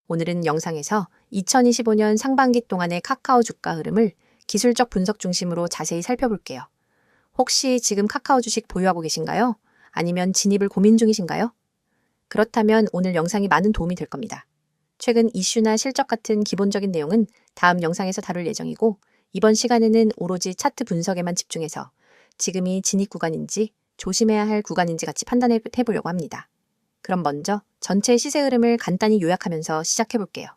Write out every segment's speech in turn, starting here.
오늘은 영상에서 2025년 상반기 동안의 카카오 주가 흐름을 기술적 분석 중심으로 자세히 살펴볼게요. 혹시 지금 카카오 주식 보유하고 계신가요? 아니면 진입을 고민 중이신가요? 그렇다면 오늘 영상이 많은 도움이 될 겁니다. 최근 이슈나 실적 같은 기본적인 내용은 다음 영상에서 다룰 예정이고, 이번 시간에는 오로지 차트 분석에만 집중해서 지금이 진입 구간인지 조심해야 할 구간인지 같이 판단해 보려고 합니다. 그럼 먼저 전체 시세 흐름을 간단히 요약하면서 시작해 볼게요.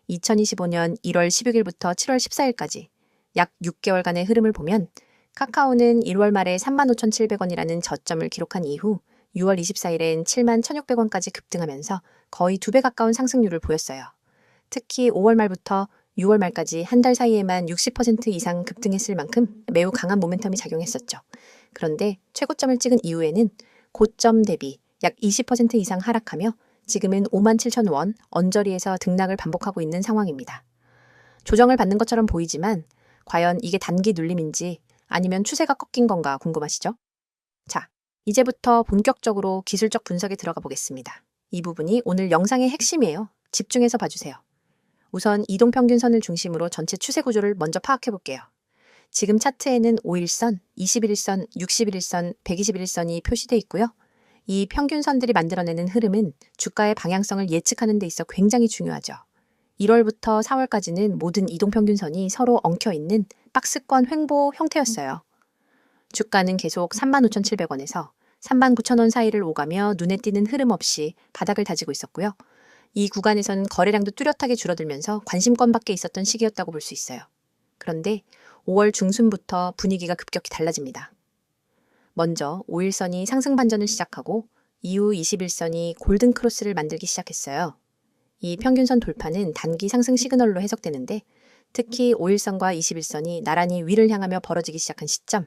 2025년 1월 16일부터 7월 14일까지 약 6개월간의 흐름을 보면 카카오는 1월 말에 35,700원이라는 저점을 기록한 이후 6월 24일엔 71,600원까지 급등하면서 거의 2배 가까운 상승률을 보였어요. 특히 5월 말부터 6월 말까지 한 달 사이에만 60% 이상 급등했을 만큼 매우 강한 모멘텀이 작용했었죠. 그런데 최고점을 찍은 이후에는 고점 대비 약 20% 이상 하락하며 지금은 57,000원 언저리에서 등락을 반복하고 있는 상황입니다. 조정을 받는 것처럼 보이지만 과연 이게 단기 눌림인지 아니면 추세가 꺾인 건가 궁금하시죠? 자, 이제부터 본격적으로 기술적 분석에 들어가 보겠습니다. 이 부분이 오늘 영상의 핵심이에요. 집중해서 봐주세요. 우선 이동평균선을 중심으로 전체 추세 구조를 먼저 파악해 볼게요. 지금 차트에는 5일선, 21일선, 61일선, 121일선이 표시되어 있고요. 이 평균선들이 만들어내는 흐름은 주가의 방향성을 예측하는 데 있어 굉장히 중요하죠. 1월부터 4월까지는 모든 이동평균선이 서로 엉켜있는 박스권 횡보 형태였어요. 주가는 계속 35,700원에서 39,000원 사이를 오가며 눈에 띄는 흐름 없이 바닥을 다지고 있었고요. 이 구간에선 거래량도 뚜렷하게 줄어들면서 관심권 밖에 있었던 시기였다고 볼 수 있어요. 그런데 5월 중순부터 분위기가 급격히 달라집니다. 먼저 5일선이 상승 반전을 시작하고 이후 21선이 골든 크로스를 만들기 시작했어요. 이 평균선 돌파는 단기 상승 시그널로 해석되는데 특히 5일선과 21선이 나란히 위를 향하며 벌어지기 시작한 시점,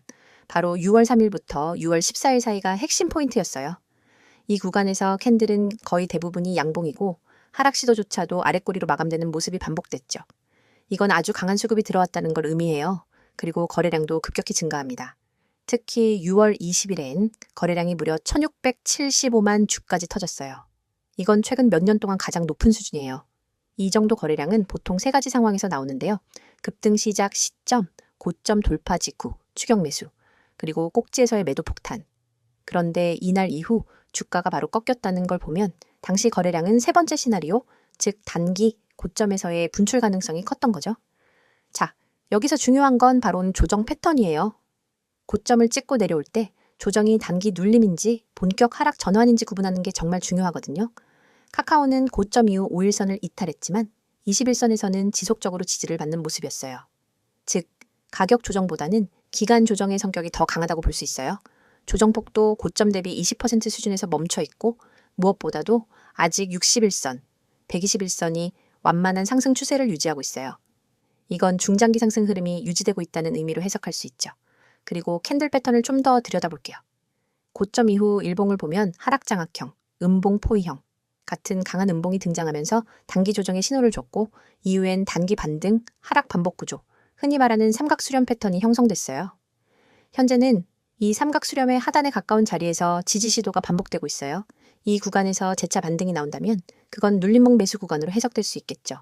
바로 6월 3일부터 6월 14일 사이가 핵심 포인트였어요. 이 구간에서 캔들은 거의 대부분이 양봉이고 하락 시도조차도 아랫꼬리로 마감되는 모습이 반복됐죠. 이건 아주 강한 수급이 들어왔다는 걸 의미해요. 그리고 거래량도 급격히 증가합니다. 특히 6월 20일엔 거래량이 무려 1,675만 주까지 터졌어요. 이건 최근 몇 년 동안 가장 높은 수준이에요. 이 정도 거래량은 보통 세 가지 상황에서 나오는데요. 급등 시작 시점, 고점 돌파 직후, 추격 매수, 그리고 꼭지에서의 매도 폭탄. 그런데 이날 이후 주가가 바로 꺾였다는 걸 보면 당시 거래량은 세 번째 시나리오, 즉 단기 고점에서의 분출 가능성이 컸던 거죠. 자, 여기서 중요한 건 바로 조정 패턴이에요. 고점을 찍고 내려올 때 조정이 단기 눌림인지 본격 하락 전환인지 구분하는 게 정말 중요하거든요. 카카오는 고점 이후 5일선을 이탈했지만 21선에서는 지속적으로 지지를 받는 모습이었어요. 즉, 가격 조정보다는 기간 조정의 성격이 더 강하다고 볼 수 있어요. 조정폭도 고점 대비 20% 수준에서 멈춰 있고 무엇보다도 아직 61선, 121선이 완만한 상승 추세를 유지하고 있어요. 이건 중장기 상승 흐름이 유지되고 있다는 의미로 해석할 수 있죠. 그리고 캔들 패턴을 좀 더 들여다볼게요. 고점 이후 일봉을 보면 하락장악형, 음봉 포위형 같은 강한 음봉이 등장하면서 단기 조정의 신호를 줬고 이후엔 단기 반등, 하락 반복 구조, 흔히 말하는 삼각수렴 패턴이 형성됐어요. 현재는 이 삼각수렴의 하단에 가까운 자리에서 지지 시도가 반복되고 있어요. 이 구간에서 재차 반등이 나온다면 그건 눌림목 매수 구간으로 해석될 수 있겠죠.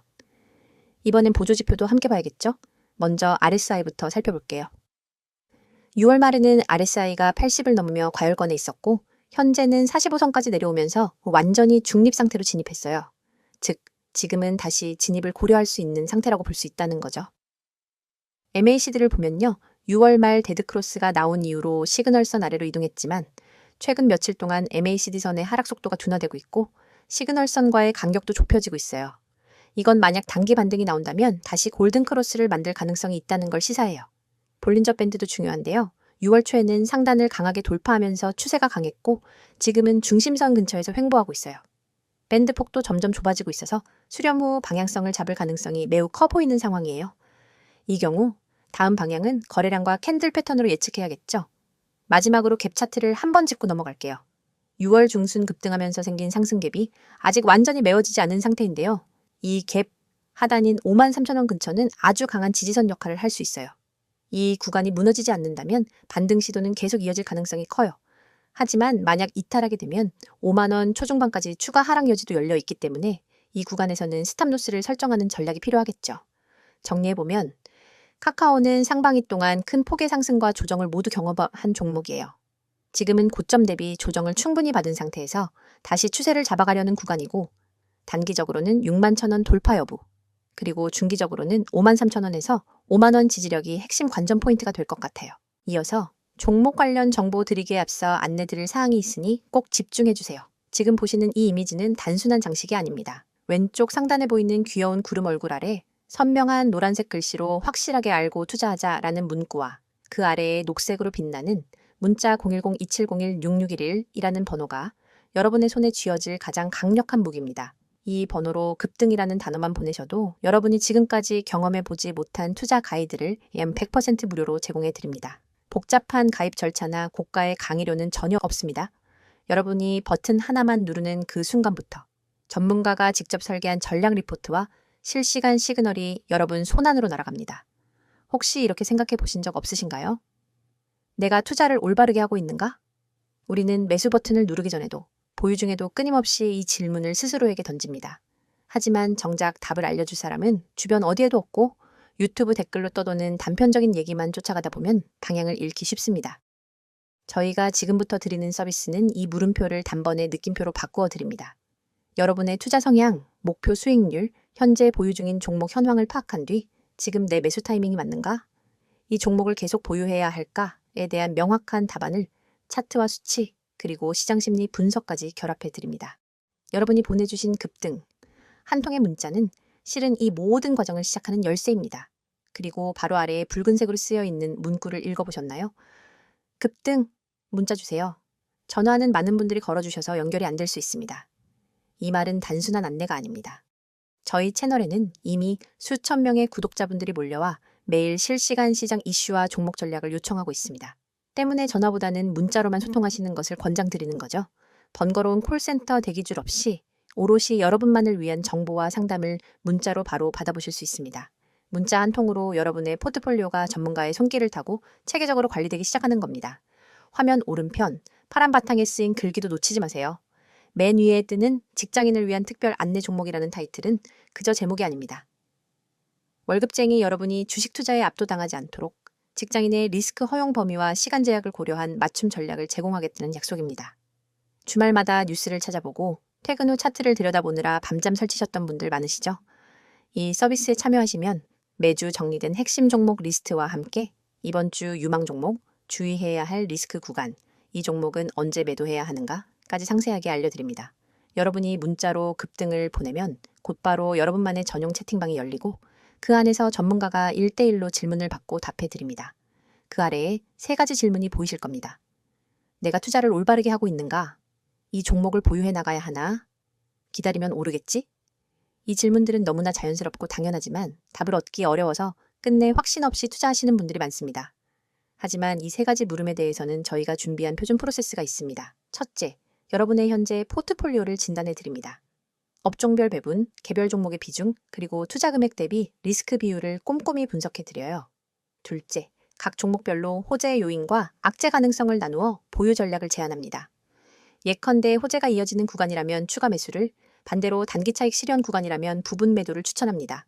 이번엔 보조지표도 함께 봐야겠죠? 먼저 RSI부터 살펴볼게요. 6월 말에는 RSI가 80을 넘으며 과열권에 있었고 현재는 45선까지 내려오면서 완전히 중립 상태로 진입했어요. 즉, 지금은 다시 진입을 고려할 수 있는 상태라고 볼 수 있다는 거죠. MACD를 보면요. 6월 말 데드크로스가 나온 이후로 시그널선 아래로 이동했지만 최근 며칠 동안 MACD선의 하락 속도가 둔화되고 있고 시그널선과의 간격도 좁혀지고 있어요. 이건 만약 단기 반등이 나온다면 다시 골든 크로스를 만들 가능성이 있다는 걸 시사해요. 볼린저 밴드도 중요한데요. 6월 초에는 상단을 강하게 돌파하면서 추세가 강했고 지금은 중심선 근처에서 횡보하고 있어요. 밴드 폭도 점점 좁아지고 있어서 수렴 후 방향성을 잡을 가능성이 매우 커 보이는 상황이에요. 이 경우 다음 방향은 거래량과 캔들 패턴으로 예측해야겠죠. 마지막으로 갭 차트를 한 번 짚고 넘어갈게요. 6월 중순 급등하면서 생긴 상승 갭이 아직 완전히 메워지지 않은 상태인데요. 이 갭 하단인 53,000원 근처는 아주 강한 지지선 역할을 할 수 있어요. 이 구간이 무너지지 않는다면 반등 시도는 계속 이어질 가능성이 커요. 하지만 만약 이탈하게 되면 5만원 초중반까지 추가 하락 여지도 열려 있기 때문에 이 구간에서는 스탑로스를 설정하는 전략이 필요하겠죠. 정리해보면 카카오는 상반기 동안 큰 폭의 상승과 조정을 모두 경험한 종목이에요. 지금은 고점 대비 조정을 충분히 받은 상태에서 다시 추세를 잡아가려는 구간이고 단기적으로는 6만 1,000원 돌파 여부, 그리고 중기적으로는 5만 3,000원에서 5만 원 지지력이 핵심 관전 포인트가 될 것 같아요. 이어서 종목 관련 정보 드리기에 앞서 안내드릴 사항이 있으니 꼭 집중해주세요. 지금 보시는 이 이미지는 단순한 장식이 아닙니다. 왼쪽 상단에 보이는 귀여운 구름 얼굴 아래 선명한 노란색 글씨로 확실하게 알고 투자하자라는 문구와 그 아래에 녹색으로 빛나는 문자 010-2701-6611이라는 번호가 여러분의 손에 쥐어질 가장 강력한 무기입니다. 이 번호로 급등이라는 단어만 보내셔도 여러분이 지금까지 경험해보지 못한 투자 가이드를 약 100% 무료로 제공해 드립니다. 복잡한 가입 절차나 고가의 강의료는 전혀 없습니다. 여러분이 버튼 하나만 누르는 그 순간부터 전문가가 직접 설계한 전략 리포트와 실시간 시그널이 여러분 손안으로 날아갑니다. 혹시 이렇게 생각해 보신 적 없으신가요? 내가 투자를 올바르게 하고 있는가? 우리는 매수 버튼을 누르기 전에도 보유 중에도 끊임없이 이 질문을 스스로에게 던집니다. 하지만 정작 답을 알려줄 사람은 주변 어디에도 없고 유튜브 댓글로 떠도는 단편적인 얘기만 쫓아가다 보면 방향을 잃기 쉽습니다. 저희가 지금부터 드리는 서비스는 이 물음표를 단번에 느낌표로 바꾸어 드립니다. 여러분의 투자 성향, 목표 수익률, 현재 보유 중인 종목 현황을 파악한 뒤 지금 내 매수 타이밍이 맞는가? 이 종목을 계속 보유해야 할까에 대한 명확한 답안을 차트와 수치, 그리고 시장심리 분석까지 결합해 드립니다. 여러분이 보내주신 급등, 한 통의 문자는 실은 이 모든 과정을 시작하는 열쇠입니다. 그리고 바로 아래에 붉은색으로 쓰여 있는 문구를 읽어보셨나요? 급등, 문자 주세요. 전화는 많은 분들이 걸어주셔서 연결이 안 될 수 있습니다. 이 말은 단순한 안내가 아닙니다. 저희 채널에는 이미 수천 명의 구독자분들이 몰려와 매일 실시간 시장 이슈와 종목 전략을 요청하고 있습니다. 때문에 전화보다는 문자로만 소통하시는 것을 권장드리는 거죠. 번거로운 콜센터 대기줄 없이 오롯이 여러분만을 위한 정보와 상담을 문자로 바로 받아보실 수 있습니다. 문자 한 통으로 여러분의 포트폴리오가 전문가의 손길을 타고 체계적으로 관리되기 시작하는 겁니다. 화면 오른편 파란 바탕에 쓰인 글귀도 놓치지 마세요. 맨 위에 뜨는 직장인을 위한 특별 안내 종목이라는 타이틀은 그저 제목이 아닙니다. 월급쟁이 여러분이 주식 투자에 압도당하지 않도록 직장인의 리스크 허용 범위와 시간 제약을 고려한 맞춤 전략을 제공하겠다는 약속입니다. 주말마다 뉴스를 찾아보고 퇴근 후 차트를 들여다보느라 밤잠 설치셨던 분들 많으시죠? 이 서비스에 참여하시면 매주 정리된 핵심 종목 리스트와 함께 이번 주 유망 종목, 주의해야 할 리스크 구간, 이 종목은 언제 매도해야 하는가까지 상세하게 알려드립니다. 여러분이 문자로 급등을 보내면 곧바로 여러분만의 전용 채팅방이 열리고 그 안에서 전문가가 1대1로 질문을 받고 답해드립니다. 그 아래에 3가지 질문이 보이실 겁니다. 내가 투자를 올바르게 하고 있는가? 이 종목을 보유해 나가야 하나? 기다리면 오르겠지? 이 질문들은 너무나 자연스럽고 당연하지만 답을 얻기 어려워서 끝내 확신 없이 투자하시는 분들이 많습니다. 하지만 이 3가지 물음에 대해서는 저희가 준비한 표준 프로세스가 있습니다. 첫째, 여러분의 현재 포트폴리오를 진단해 드립니다. 업종별 배분, 개별 종목의 비중, 그리고 투자 금액 대비 리스크 비율을 꼼꼼히 분석해 드려요. 둘째, 각 종목별로 호재 요인과 악재 가능성을 나누어 보유 전략을 제안합니다. 예컨대 호재가 이어지는 구간이라면 추가 매수를, 반대로 단기 차익 실현 구간이라면 부분 매도를 추천합니다.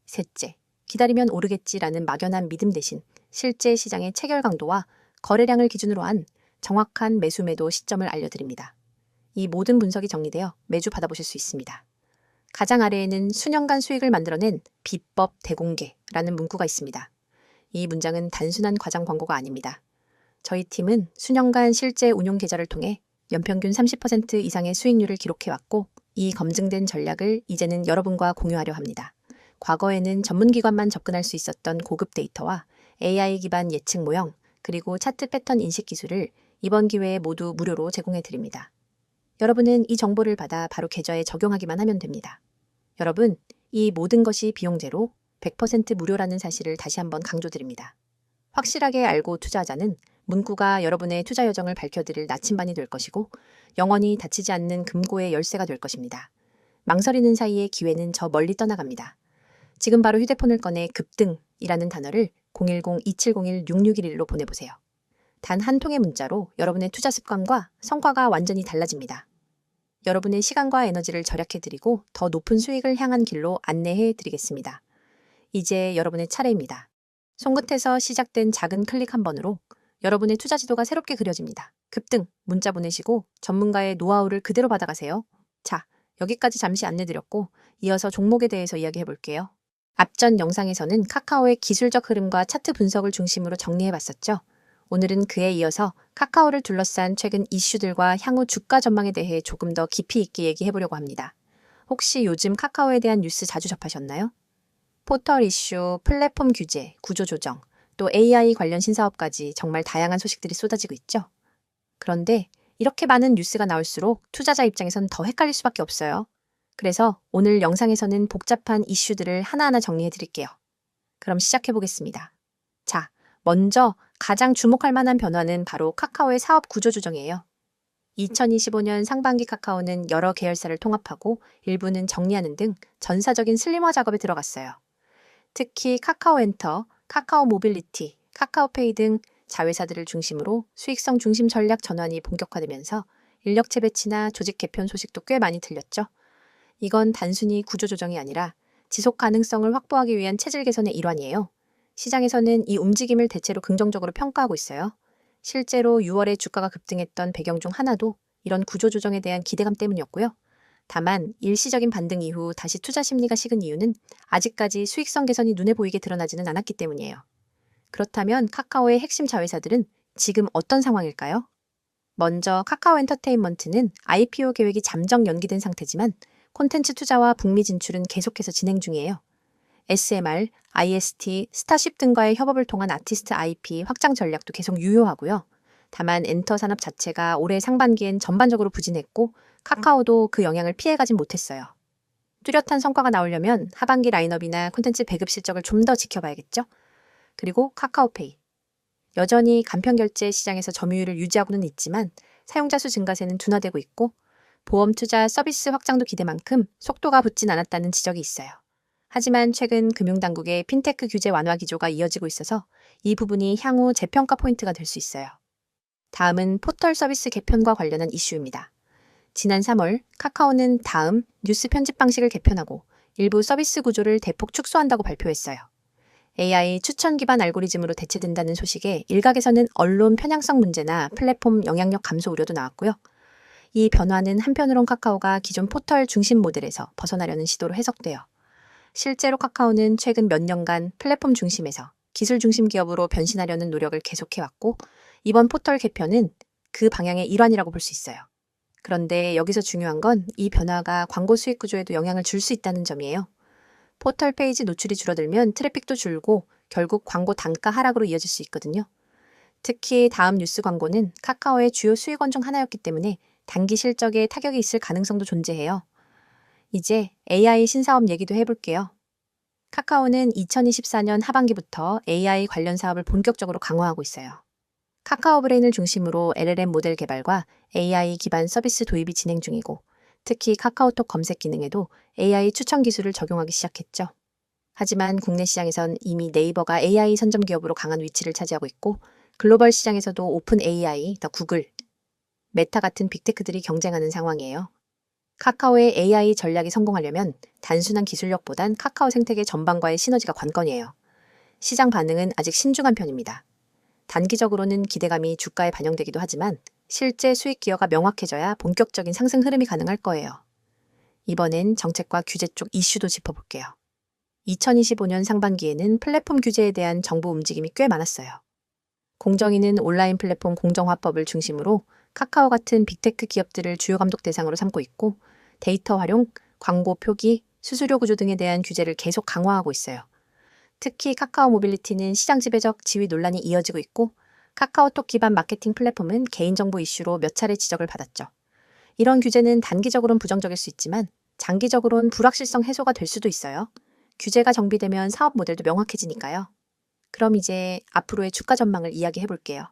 셋째, 기다리면 오르겠지라는 막연한 믿음 대신 실제 시장의 체결 강도와 거래량을 기준으로 한 정확한 매수 매도 시점을 알려드립니다. 이 모든 분석이 정리되어 매주 받아보실 수 있습니다. 가장 아래에는 수년간 수익을 만들어낸 비법 대공개라는 문구가 있습니다. 이 문장은 단순한 과장 광고가 아닙니다. 저희 팀은 수년간 실제 운용 계좌를 통해 연평균 30% 이상의 수익률을 기록해왔고 이 검증된 전략을 이제는 여러분과 공유하려 합니다. 과거에는 전문기관만 접근할 수 있었던 고급 데이터와 AI 기반 예측 모형, 그리고 차트 패턴 인식 기술을 이번 기회에 모두 무료로 제공해 드립니다. 여러분은 이 정보를 받아 바로 계좌에 적용하기만 하면 됩니다. 여러분, 이 모든 것이 비용 제로, 100% 무료라는 사실을 다시 한번 강조드립니다. 확실하게 알고 투자하자는 문구가 여러분의 투자 여정을 밝혀드릴 나침반이 될 것이고 영원히 닫히지 않는 금고의 열쇠가 될 것입니다. 망설이는 사이에 기회는 저 멀리 떠나갑니다. 지금 바로 휴대폰을 꺼내 급등이라는 단어를 010-2701-6611로 보내보세요. 단 한 통의 문자로 여러분의 투자 습관과 성과가 완전히 달라집니다. 여러분의 시간과 에너지를 절약해드리고 더 높은 수익을 향한 길로 안내해드리겠습니다. 이제 여러분의 차례입니다. 손끝에서 시작된 작은 클릭 한 번으로 여러분의 투자 지도가 새롭게 그려집니다. 급등, 문자 보내시고 전문가의 노하우를 그대로 받아가세요. 자, 여기까지 잠시 안내드렸고 이어서 종목에 대해서 이야기해 볼게요. 앞전 영상에서는 카카오의 기술적 흐름과 차트 분석을 중심으로 정리해봤었죠. 오늘은 그에 이어서 카카오를 둘러싼 최근 이슈들과 향후 주가 전망에 대해 조금 더 깊이 있게 얘기해보려고 합니다. 혹시 요즘 카카오에 대한 뉴스 자주 접하셨나요? 포털 이슈, 플랫폼 규제, 구조 조정, 또 AI 관련 신사업까지 정말 다양한 소식들이 쏟아지고 있죠. 그런데 이렇게 많은 뉴스가 나올수록 투자자 입장에선 더 헷갈릴 수밖에 없어요. 그래서 오늘 영상에서는 복잡한 이슈들을 하나하나 정리해 드릴게요. 그럼 시작해 보겠습니다. 자, 먼저 가장 주목할 만한 변화는 바로 카카오의 사업 구조 조정이에요. 2025년 상반기 카카오는 여러 계열사를 통합하고 일부는 정리하는 등 전사적인 슬림화 작업에 들어갔어요. 특히 카카오엔터, 카카오모빌리티, 카카오페이 등 자회사들을 중심으로 수익성 중심 전략 전환이 본격화되면서 인력 재배치나 조직 개편 소식도 꽤 많이 들렸죠. 이건 단순히 구조조정이 아니라 지속 가능성을 확보하기 위한 체질 개선의 일환이에요. 시장에서는 이 움직임을 대체로 긍정적으로 평가하고 있어요. 실제로 6월에 주가가 급등했던 배경 중 하나도 이런 구조조정에 대한 기대감 때문이었고요. 다만 일시적인 반등 이후 다시 투자 심리가 식은 이유는 아직까지 수익성 개선이 눈에 보이게 드러나지는 않았기 때문이에요. 그렇다면 카카오의 핵심 자회사들은 지금 어떤 상황일까요? 먼저 카카오 엔터테인먼트는 IPO 계획이 잠정 연기된 상태지만 콘텐츠 투자와 북미 진출은 계속해서 진행 중이에요. SMR, IST, 스타쉽 등과의 협업을 통한 아티스트 IP 확장 전략도 계속 유효하고요. 다만 엔터 산업 자체가 올해 상반기엔 전반적으로 부진했고 카카오도 그 영향을 피해가진 못했어요. 뚜렷한 성과가 나오려면 하반기 라인업이나 콘텐츠 배급 실적을 좀 더 지켜봐야겠죠? 그리고 카카오페이. 여전히 간편결제 시장에서 점유율을 유지하고는 있지만 사용자 수 증가세는 둔화되고 있고 보험 투자 서비스 확장도 기대만큼 속도가 붙진 않았다는 지적이 있어요. 하지만 최근 금융당국의 핀테크 규제 완화 기조가 이어지고 있어서 이 부분이 향후 재평가 포인트가 될 수 있어요. 다음은 포털 서비스 개편과 관련한 이슈입니다. 지난 3월 카카오는 다음 뉴스 편집 방식을 개편하고 일부 서비스 구조를 대폭 축소한다고 발표했어요. AI 추천 기반 알고리즘으로 대체된다는 소식에 일각에서는 언론 편향성 문제나 플랫폼 영향력 감소 우려도 나왔고요. 이 변화는 한편으론 카카오가 기존 포털 중심 모델에서 벗어나려는 시도로 해석돼요. 실제로 카카오는 최근 몇 년간 플랫폼 중심에서 기술 중심 기업으로 변신하려는 노력을 계속해왔고 이번 포털 개편은 그 방향의 일환이라고 볼 수 있어요. 그런데 여기서 중요한 건 이 변화가 광고 수익 구조에도 영향을 줄 수 있다는 점이에요. 포털 페이지 노출이 줄어들면 트래픽도 줄고 결국 광고 단가 하락으로 이어질 수 있거든요. 특히 다음 뉴스 광고는 카카오의 주요 수익원 중 하나였기 때문에 단기 실적에 타격이 있을 가능성도 존재해요. 이제 AI 신사업 얘기도 해볼게요. 카카오는 2024년 하반기부터 AI 관련 사업을 본격적으로 강화하고 있어요. 카카오 브레인을 중심으로 LLM 모델 개발과 AI 기반 서비스 도입이 진행 중이고 특히 카카오톡 검색 기능에도 AI 추천 기술을 적용하기 시작했죠. 하지만 국내 시장에선 이미 네이버가 AI 선점 기업으로 강한 위치를 차지하고 있고 글로벌 시장에서도 오픈 AI, 더 구글, 메타 같은 빅테크들이 경쟁하는 상황이에요. 카카오의 AI 전략이 성공하려면 단순한 기술력보단 카카오 생태계 전반과의 시너지가 관건이에요. 시장 반응은 아직 신중한 편입니다. 단기적으로는 기대감이 주가에 반영되기도 하지만 실제 수익 기여가 명확해져야 본격적인 상승 흐름이 가능할 거예요. 이번엔 정책과 규제 쪽 이슈도 짚어볼게요. 2025년 상반기에는 플랫폼 규제에 대한 정부 움직임이 꽤 많았어요. 공정위는 온라인 플랫폼 공정화법을 중심으로 카카오 같은 빅테크 기업들을 주요 감독 대상으로 삼고 있고 데이터 활용, 광고 표기, 수수료 구조 등에 대한 규제를 계속 강화하고 있어요. 특히 카카오 모빌리티는 시장 지배적 지위 논란이 이어지고 있고 카카오톡 기반 마케팅 플랫폼은 개인정보 이슈로 몇 차례 지적을 받았죠. 이런 규제는 단기적으로는 부정적일 수 있지만 장기적으로는 불확실성 해소가 될 수도 있어요. 규제가 정비되면 사업 모델도 명확해지니까요. 그럼 이제 앞으로의 주가 전망을 이야기해 볼게요.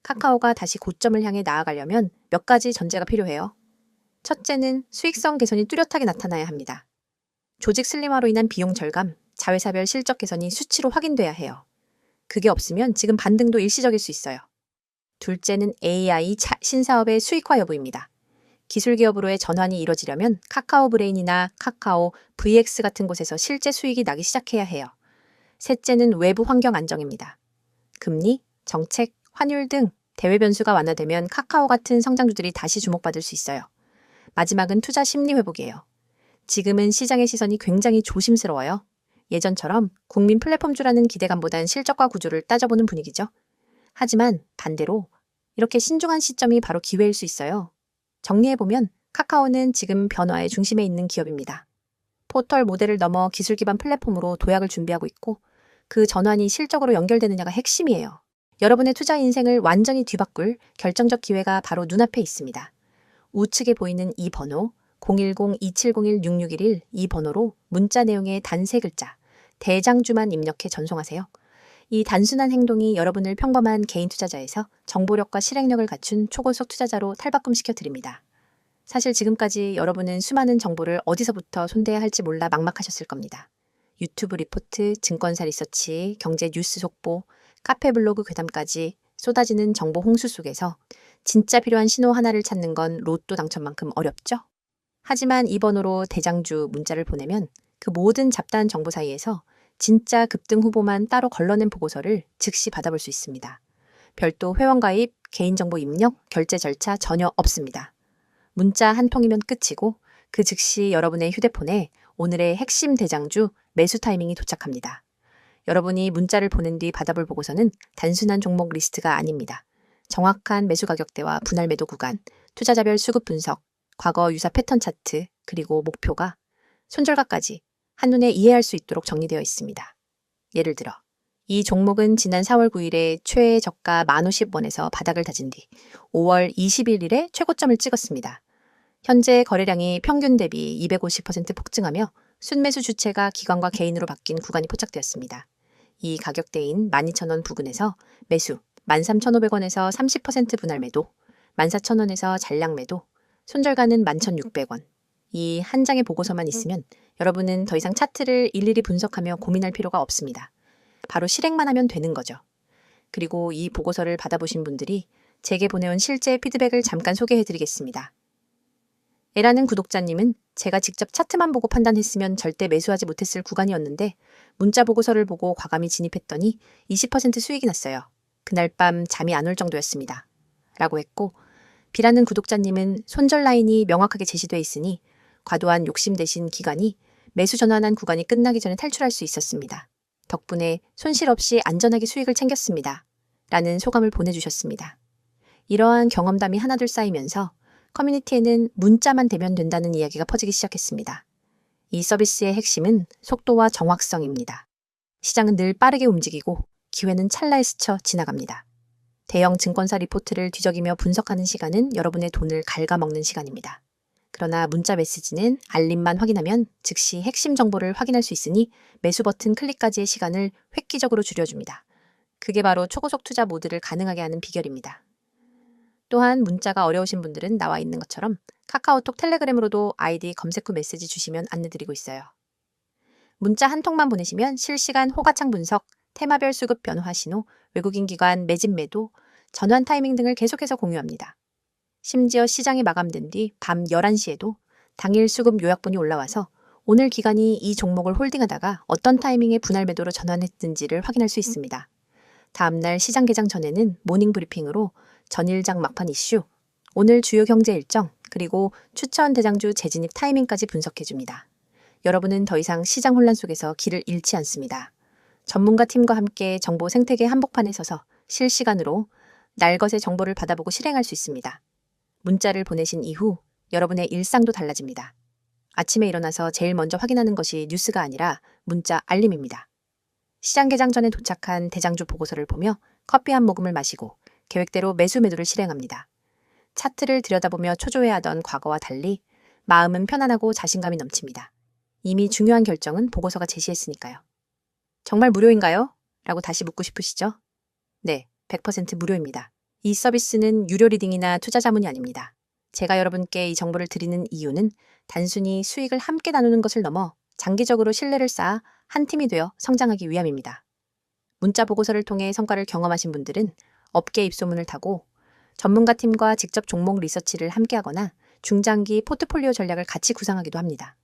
카카오가 다시 고점을 향해 나아가려면 몇 가지 전제가 필요해요. 첫째는 수익성 개선이 뚜렷하게 나타나야 합니다. 조직 슬림화로 인한 비용 절감, 자회사별 실적 개선이 수치로 확인돼야 해요. 그게 없으면 지금 반등도 일시적일 수 있어요. 둘째는 AI 신사업의 수익화 여부입니다. 기술 기업으로의 전환이 이뤄지려면 카카오 브레인이나 카카오 VX 같은 곳에서 실제 수익이 나기 시작해야 해요. 셋째는 외부 환경 안정입니다. 금리, 정책, 환율 등 대외 변수가 완화되면 카카오 같은 성장주들이 다시 주목받을 수 있어요. 마지막은 투자 심리 회복이에요. 지금은 시장의 시선이 굉장히 조심스러워요. 예전처럼 국민 플랫폼주라는 기대감보단 실적과 구조를 따져보는 분위기죠. 하지만 반대로 이렇게 신중한 시점이 바로 기회일 수 있어요. 정리해보면 카카오는 지금 변화의 중심에 있는 기업입니다. 포털 모델을 넘어 기술 기반 플랫폼으로 도약을 준비하고 있고 그 전환이 실적으로 연결되느냐가 핵심이에요. 여러분의 투자 인생을 완전히 뒤바꿀 결정적 기회가 바로 눈앞에 있습니다. 우측에 보이는 이 번호 010-2701-6611 이 번호로 문자 내용의 단 3글자 대장주만 입력해 전송하세요. 이 단순한 행동이 여러분을 평범한 개인 투자자에서 정보력과 실행력을 갖춘 초고속 투자자로 탈바꿈시켜 드립니다. 사실 지금까지 여러분은 수많은 정보를 어디서부터 손대야 할지 몰라 막막하셨을 겁니다. 유튜브 리포트, 증권사 리서치, 경제 뉴스 속보, 카페 블로그 괴담까지 쏟아지는 정보 홍수 속에서 진짜 필요한 신호 하나를 찾는 건 로또 당첨만큼 어렵죠? 하지만 이 번호로 대장주 문자를 보내면 그 모든 잡다한 정보 사이에서 진짜 급등 후보만 따로 걸러낸 보고서를 즉시 받아볼 수 있습니다. 별도 회원가입, 개인정보 입력, 결제 절차 전혀 없습니다. 문자 한 통이면 끝이고 그 즉시 여러분의 휴대폰에 오늘의 핵심 대장주 매수 타이밍이 도착합니다. 여러분이 문자를 보낸 뒤 받아볼 보고서는 단순한 종목 리스트가 아닙니다. 정확한 매수 가격대와 분할 매도 구간, 투자자별 수급 분석, 과거 유사 패턴 차트, 그리고 목표가 손절가까지 한눈에 이해할 수 있도록 정리되어 있습니다. 예를 들어 이 종목은 지난 4월 9일에 최애 저가 1050원에서 바닥을 다진 뒤 5월 21일에 최고점을 찍었습니다. 현재 거래량이 평균 대비 250% 폭증하며 순매수 주체가 기관과 개인으로 바뀐 구간이 포착되었습니다. 이 가격대인 12,000원 부근에서 매수 13,500원에서 30% 분할 매도, 14,000원에서 잔량 매도, 손절가는 11,600원. 이 한 장의 보고서만 있으면 여러분은 더 이상 차트를 일일이 분석하며 고민할 필요가 없습니다. 바로 실행만 하면 되는 거죠. 그리고 이 보고서를 받아보신 분들이 제게 보내온 실제 피드백을 잠깐 소개해드리겠습니다. 에라는 구독자님은 제가 직접 차트만 보고 판단했으면 절대 매수하지 못했을 구간이었는데 문자 보고서를 보고 과감히 진입했더니 20% 수익이 났어요. 그날 밤 잠이 안 올 정도였습니다. 라고 했고 B라는 구독자님은 손절 라인이 명확하게 제시돼 있으니 과도한 욕심 대신 기간이 매수 전환한 구간이 끝나기 전에 탈출할 수 있었습니다. 덕분에 손실 없이 안전하게 수익을 챙겼습니다. 라는 소감을 보내주셨습니다. 이러한 경험담이 하나둘 쌓이면서 커뮤니티에는 문자만 되면 된다는 이야기가 퍼지기 시작했습니다. 이 서비스의 핵심은 속도와 정확성입니다. 시장은 늘 빠르게 움직이고 기회는 찰나에 스쳐 지나갑니다. 대형 증권사 리포트를 뒤적이며 분석하는 시간은 여러분의 돈을 갉아먹는 시간입니다. 그러나 문자 메시지는 알림만 확인하면 즉시 핵심 정보를 확인할 수 있으니 매수 버튼 클릭까지의 시간을 획기적으로 줄여줍니다. 그게 바로 초고속 투자 모드를 가능하게 하는 비결입니다. 또한 문자가 어려우신 분들은 나와 있는 것처럼 카카오톡 텔레그램으로도 아이디 검색 후 메시지 주시면 안내드리고 있어요. 문자 한 통만 보내시면 실시간 호가창 분석, 테마별 수급 변화 신호, 외국인 기관 매집 매도, 전환 타이밍 등을 계속해서 공유합니다. 심지어 시장이 마감된 뒤 밤 11시에도 당일 수급 요약본이 올라와서 오늘 기관이 이 종목을 홀딩하다가 어떤 타이밍에 분할 매도로 전환했는지를 확인할 수 있습니다. 다음날 시장 개장 전에는 모닝 브리핑으로 전일장 막판 이슈, 오늘 주요 경제 일정, 그리고 추천 대장주 재진입 타이밍까지 분석해줍니다. 여러분은 더 이상 시장 혼란 속에서 길을 잃지 않습니다. 전문가 팀과 함께 정보 생태계 한복판에 서서 실시간으로 날것의 정보를 받아보고 실행할 수 있습니다. 문자를 보내신 이후 여러분의 일상도 달라집니다. 아침에 일어나서 제일 먼저 확인하는 것이 뉴스가 아니라 문자 알림입니다. 시장 개장 전에 도착한 대장주 보고서를 보며 커피 한 모금을 마시고 계획대로 매수 매도를 실행합니다. 차트를 들여다보며 초조해하던 과거와 달리 마음은 편안하고 자신감이 넘칩니다. 이미 중요한 결정은 보고서가 제시했으니까요. 정말 무료인가요? 라고 다시 묻고 싶으시죠? 네, 100% 무료입니다. 이 서비스는 유료 리딩이나 투자 자문이 아닙니다. 제가 여러분께 이 정보를 드리는 이유는 단순히 수익을 함께 나누는 것을 넘어 장기적으로 신뢰를 쌓아 한 팀이 되어 성장하기 위함입니다. 문자 보고서를 통해 성과를 경험하신 분들은 업계 입소문을 타고 전문가 팀과 직접 종목 리서치를 함께하거나 중장기 포트폴리오 전략을 같이 구상하기도 합니다.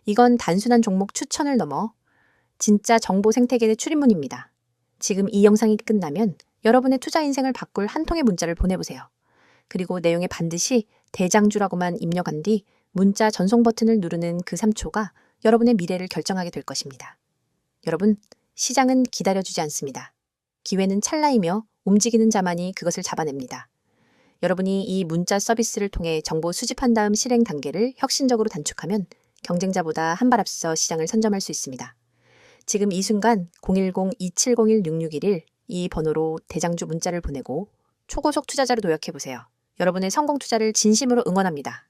이건 단순한 종목 추천을 넘어 진짜 정보 생태계의 출입문입니다. 지금 이 영상이 끝나면 여러분의 투자 인생을 바꿀 한 통의 문자를 보내보세요. 그리고 내용에 반드시 대장주라고만 입력한 뒤 문자 전송 버튼을 누르는 그 3초가 여러분의 미래를 결정하게 될 것입니다. 여러분, 시장은 기다려주지 않습니다. 기회는 찰나이며 움직이는 자만이 그것을 잡아냅니다. 여러분이 이 문자 서비스를 통해 정보 수집한 다음 실행 단계를 혁신적으로 단축하면 경쟁자보다 한 발 앞서 시장을 선점할 수 있습니다. 지금 이 순간 010-2701-6611 이 번호로 대장주 문자를 보내고 초고속 투자자로 도약해보세요. 여러분의 성공 투자를 진심으로 응원합니다.